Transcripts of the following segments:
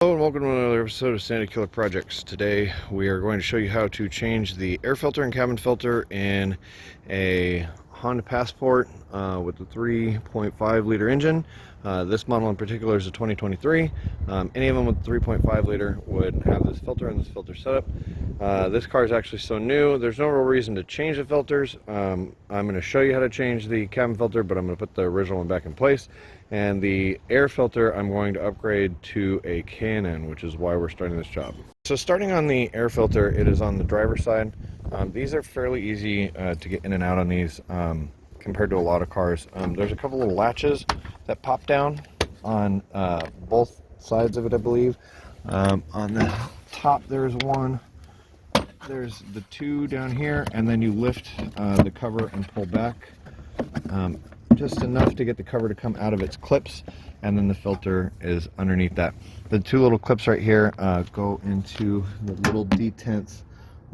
Hello and welcome to another episode of Sandy Killer Projects. Today we are going to show you how to change the air filter and cabin filter in a Honda Passport with the 3.5 liter engine. This model in particular is a 2023. Any of them with 3.5 liter would have this filter and this filter setup. This car is actually so new, there's no real reason to change the filters. I'm going to show you how to change the cabin filter, but I'm going to put the original one back in place. And the air filter I'm going to upgrade to a K&N, which is why we're starting this job. So starting on the air filter, it is on the driver's side. These are fairly easy to get in and out on these compared to a lot of cars. There's a couple little latches that pop down on both sides of it, I believe. On the top there's one. There's the two down here, and then you lift the cover and pull back. Just enough to get the cover to come out of its clips, and then the filter is underneath that. The two little clips right here go into the little detents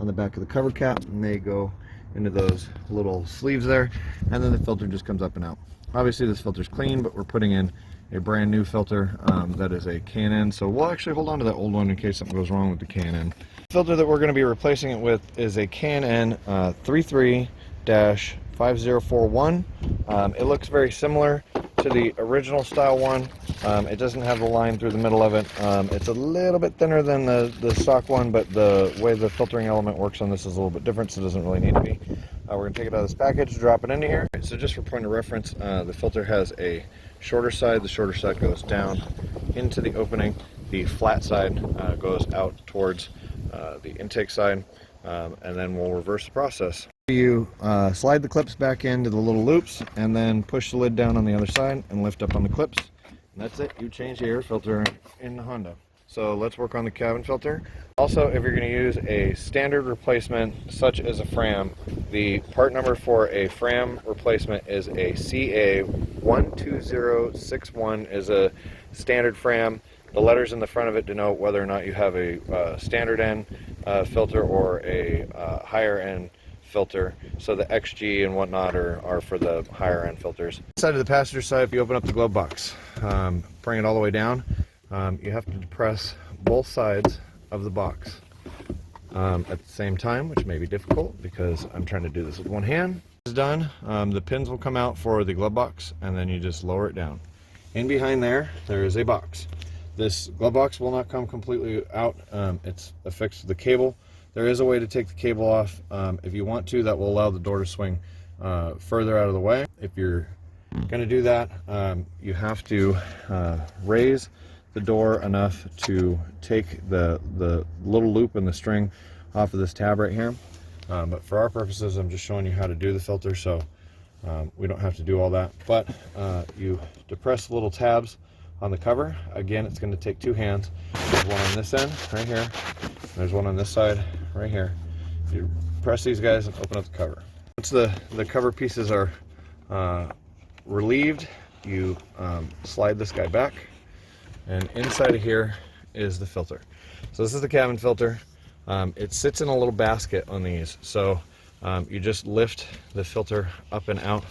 on the back of the cover cap, and they go into those little sleeves there, and then the filter just comes up and out. Obviously this filter is clean, but we're putting in a brand new filter that is a K&N, so we'll actually hold on to that old one in case something goes wrong with the K&N. The filter that we're going to be replacing it with is a K&N 33-5041. It looks very similar to the original style one. It doesn't have the line through the middle of it. It's a little bit thinner than the stock one, but the way the filtering element works on this is a little bit different, so it doesn't really need to be. We're going to take it out of this package, drop it into here. So just for point of reference, the filter has a shorter side. The shorter side goes down into the opening. The flat side goes out towards the intake side, and then we'll reverse the process. You slide the clips back into the little loops and then push the lid down on the other side and lift up on the clips, and that's it. You change the air filter in the Honda. So let's work on the cabin filter. Also, if you're going to use a standard replacement such as a Fram, the part number for a Fram replacement is a CA12061 is a standard Fram. The letters in the front of it denote whether or not you have a standard end filter or a higher end filter. So the XG and whatnot are for the higher end filters. Inside of the passenger side, if you open up the glove box, bring it all the way down, you have to depress both sides of the box at the same time, which may be difficult because I'm trying to do this with one hand. It's done. The pins will come out for the glove box, and then you just lower it down. In behind there is a box. This glove box will not come completely out. It's affixed to the cable. There is a way to take the cable off if you want to. That will allow the door to swing further out of the way. If you're going to do that, you have to raise the door enough to take the little loop in the string off of this tab right here. But for our purposes, I'm just showing you how to do the filter, so we don't have to do all that. But you depress the little tabs on the cover. Again, it's going to take two hands. There's one on this end right here. There's one on this side right here. You press these guys and open up the cover. Once the cover pieces are relieved, you slide this guy back, and inside of here is the filter. So this is the cabin filter. It sits in a little basket on these, so you just lift the filter up and out.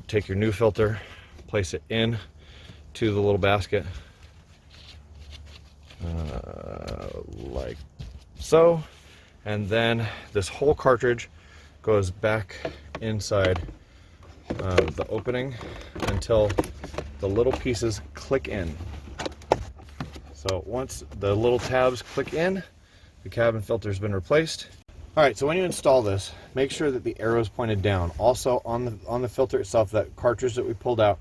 Take your new filter, place it in to the little basket like so, and then this whole cartridge goes back inside the opening until the little pieces click in. So once the little tabs click in, the cabin filter has been replaced. Alright, so when you install this, make sure that the arrow is pointed down. Also on the filter itself, that cartridge that we pulled out,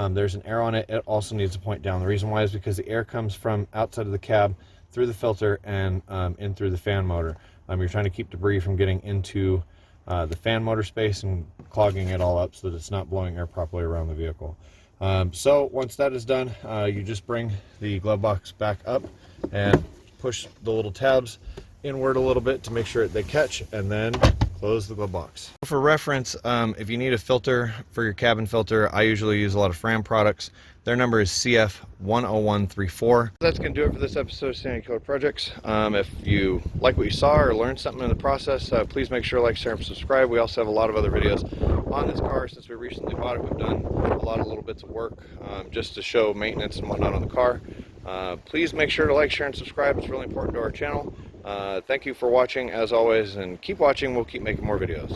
there's an arrow on it. It also needs to point down. The reason why is because the air comes from outside of the cab through the filter and in through the fan motor. You're trying to keep debris from getting into the fan motor space and clogging it all up so that it's not blowing air properly around the vehicle. So once that is done, you just bring the glove box back up and push the little tabs inward a little bit to make sure they catch, and then close the glove box. For reference, if you need a filter for your cabin filter, I usually use a lot of Fram products. Their number is CF10134. That's going to do it for this episode of Sandy Killer Projects. If you like what you saw or learned something in the process, please make sure to like, share, and subscribe. We also have a lot of other videos on this car. Since we recently bought it, we've done a lot of little bits of work just to show maintenance and whatnot on the car. Please make sure to like, share, and subscribe. It's really important to our channel. Thank you for watching, as always, and keep watching. We'll keep making more videos.